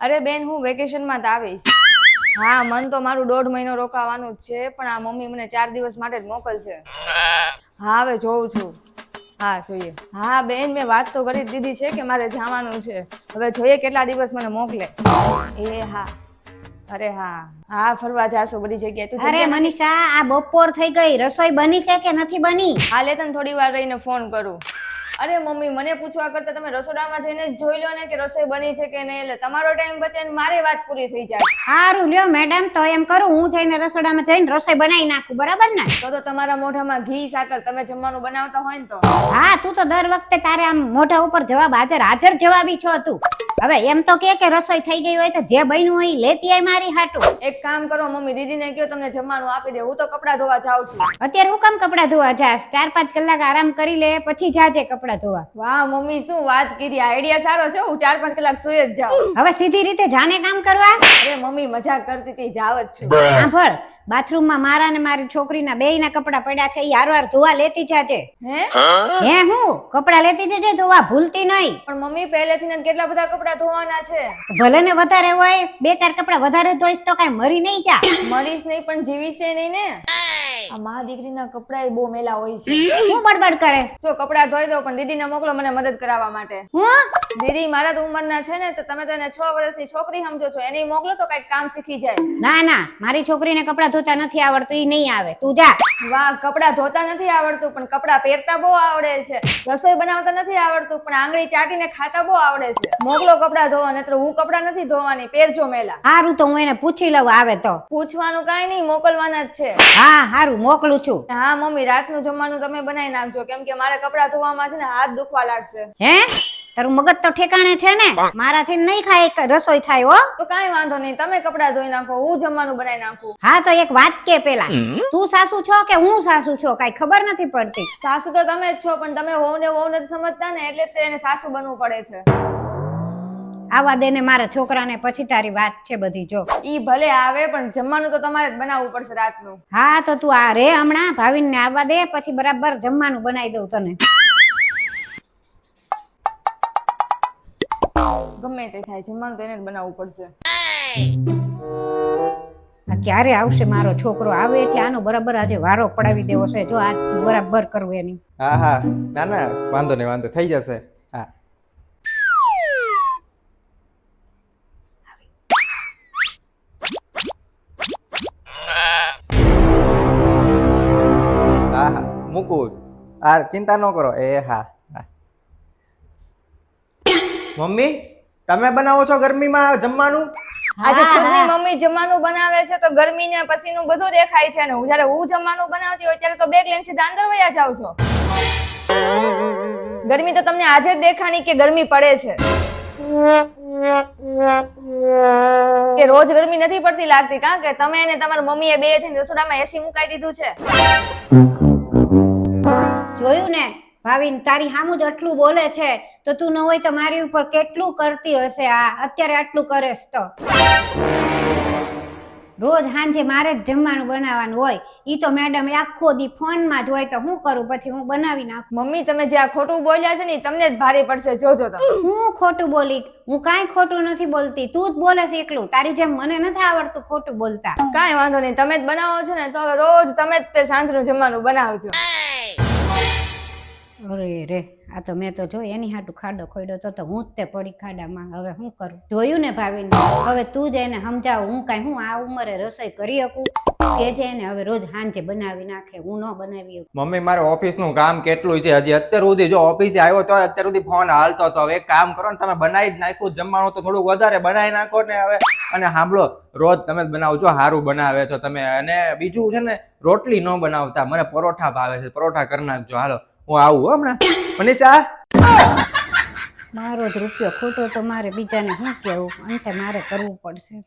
અરે બેન, હું વેકેશનમાં જ આવીશ. હા, મન તો મારું 1.5 મહિનો રોકાવાનું જ છે, પણ આ મમ્મી મને 4 દિવસ માટે જ મોકલશે. હા, હવે જોઉં છું. હા, જોઈએ. હા બેન, મેં વાત તો કરી દીધી છે કે મારે જવાનું છે. હવે જોઈએ કેટલા દિવસ મને મોકલે. એ હા. અરે હા, હા ફરવા જાશું બધી જગ્યાએ. તું અરે મનીષા, આ બપોર થઈ ગઈ, રસોઈ બની છે કે નથી બની? હા લે, તને થોડી વાર રહીને ફોન કરું. અરે મમ્મી, મને પૂછવા કરતા તમે રસોડામાં જઈને જ જોઈ લો ને કે રસોઈ બની છે કે નહીં. એટલે તમારો ટાઈમ બચે ને મારી વાત પૂરી થઈ જાય. સારું લ્યો મેડમ, તો એમ કરું, હું જઈને રસોડામાં જઈને રસોઈ બનાવી નાખું, બરાબર ને? તો તમારા મોઢામાં ઘી સાકર તમે જમવાનું બનાવતા હોય ને તો. હા, તું તો દર વખતે તારે આમ મોઢા ઉપર જવાબ હાજર જવાબી છો તું. હવે એમ તો કે રસોઈ થઈ ગઈ હોય તો જે બન્યું હોય ઈ લેતી આય મારી હાટુ. એક કામ કરો મમ્મી, દીદીને કહો તમને જમવાનું આપી દે. હું તો કપડાં ધોવા જાઉં છું. અત્યારે હું કામ કપડાં ધોવા જાસ? 4-5 કલાક આરામ કરી લે પછી જાજે કપડાં ધોવા. વાહ મમ્મી, શું વાત કીધી. આઈડિયા સારો છે. હું 4-5 કલાક સુઈ જ જાઉં. હવે સીધી રીતે જાને કામ કરવા. અરે મમ્મી, મજાક કરતી હતી, જાવ જ છું. સાંભળ, બાથરૂમમાં મારા ને મારી છોકરીના બેયના કપડાં પડ્યા છે, ઈ હારવાર ધોવા લેતી જાજે. હે હું કપડાં લેતી જજે ધોવા, ભૂલતી નહીં. પણ મમ્મી, પહેલેથી જ કેટલા બધા કપડાં ધોવાના છે. ભલે ને વધારે હોય, 2-4 કપડાં વધારે ધોઈશ તો કઈ મરી નહીં જા. મરીશ નહીં પણ જીવીશ નહીં ને. આ મા દીકરીના કપડાં બહુ મેલા હોય છે. હું બડબડ કરે? જો કપડાં ધોઈ દો, પણ દીદીને મોકલો મને મદદ કરાવવા માટે. હું દીદી મારા તો ઉંમરના છે ને, તો તમે તો એને 6 વર્ષની છોકરી સમજો છો. એને મોકલો તો કઈક કામ શીખી જાય. ના ના, મારી છોકરીને કપડાં ધોતા નથી આવડતું, ઈ નહીં આવે, તું જા. વાહ, કપડાં ધોતા નથી આવડતું પણ કપડાં પહેરતા બહુ આવડે છે. રસોઈ બનાવતા નથી આવડતું પણ આંગળી ચાટીને ખાતા બહુ આવડે છે. મોકલો કપડાં ધોવા, નહીતર હું કપડાં નથી ધોવાની. પહેરજો મેલા. હારું, તો હું એને પૂછી લઉં આવે તો. પૂછવાનું કાંઈ નહીં, મોકલવાના જ છે. હા હારું, મોકલું છું. હા મમ્મી, રાતનું જમવાનું તમે બનાવી નાખજો, કેમ કે મારે કપડાં ધોવામાં છે ને હાથ દુખવા લાગશે. હે, તારું મગજ તો ઠેકાણે છે ને? મારાથી નહીં ખાય રસોઈ થાય હો. તો કાંઈ વાંધો નહીં, તમે કપડાં ધોઈ નાખો, હું જમવાનું બનાવી નાખું. હા, તો એક વાત કે પેલા, તું સાસુ છો કે હું સાસુ છો, કાઈ ખબર નથી પડતી. સાસુ તો તમે જ છો, પણ તમે વહુ નથી સમજતા ને, એટલે જ એને સાસુ બનવું પડે છે. આવા દે ને મારા છોકરાને, પછી તારી વાત છે બધી. જો ઈ ભલે આવે, પણ જમવાનું તો તમારે જ બનાવવું પડશે રાતનું. હા, તો તું આ રે હમણાં ભાવિન ને આવવા દે, પછી બરાબર જમવાનું બનાવી દઉં તને. ગમે તે થાય, જમવાનું તો એને જ બનાવવું પડશે. આ ક્યારે આવશે મારો છોકરો? આવે એટલે આનો બરાબર આજે વારો પડાવી દેવો છે. જો આ બરાબર કરવું એની. હા હા, ના ના, વાંધો નહીં, વાંધો થઈ જશે. હા હા હા, મૂકું. હા, ચિંતા ન કરો. એ હા હા. મમ્મી, તમે બનાવો છો ગરમીમાં જમવાનું? આજે ખુદની મમ્મી જમવાનું બનાવે છે તો ગરમી ને પસીનું બધું દેખાય છે. ને જયારે હું જમવાનું બનાવતી હોય ત્યારે તો બેગ લઈને સીધા અંદર વયા જાવ છો. ગરમી તો તમને આજે જ દેખાણી કે ગરમી પડે છે, કે રોજ ગરમી નથી પડતી લાગતી? કારણ કે તમે અને તમારા મમ્મીએ બે થઈને રસોડામાં એસી મુકાઈ દીધું છે. જોયું ને ભાવિન, તારી સામું જ આટલું બોલે છે, તો તું ન હોય તો મારી ઉપર કેટલું કરતી હશે. આ અત્યારે આટલું કરેશ તો રોજ સાંજે મારે જ જમવાનું બનાવવાનું હોય. ઈ તો મેડમ આખો દી ફોનમાં જ હોય, તો હું કરું? પછી હું બનાવી નાખું. મમ્મી, તમે જે આ ખોટું બોલ્યા છે ને તમને જ ભારે પડશે, જોજો તમે. હું ખોટું બોલી? હું કાંઈ ખોટું નથી બોલતી, તું જ બોલે છે એકલું. તારી જેમ મને નથી આવડતું ખોટું બોલતા. કાંઈ વાંધો નહીં, તમે જ બનાવો છો ને, તો હવે રોજ તમે જ તે સાંજનું જમવાનું બનાવજો. અરે રે, આ તો મેં તો જો એની હાટું ખાડો ખોડ્યો તો હું જ તે પડી ખાડામાં. હવે શું કરું? જોયું ને ભાવિન, હવે તું જ એને સમજાવ. હું કાંઈ હું આ ઉંમરે રસોઈ કરી શકું? કે છે એને હવે રોજ સાંજે બનાવી નાખે, હું ન બનાવી શકું. મમ્મી, મારે ઓફિસનું કામ કેટલું છે હજી. અત્યાર સુધી જો ઓફિસે આવ્યો તો અત્યાર સુધી ફોન હાલતો હતો. હવે એક કામ કરો ને, તમે બનાવી જ નાખ્યું જમવાનું, તો થોડુંક વધારે બનાવી નાખો ને હવે. અને સાંભળો, રોજ તમે જ બનાવો છો, સારું બનાવે છો તમે. અને બીજું છે ને, રોટલી ન બનાવતા, મને પરોઠા ભાવે છે, પરોઠા કરી નાખજો. હાલો, હું આવું હમણાં. મનીષા, મારો જ રૂપિયો ખોટો તો મારે બીજાને શું કેવું? અંતે મારે કરવું પડશે.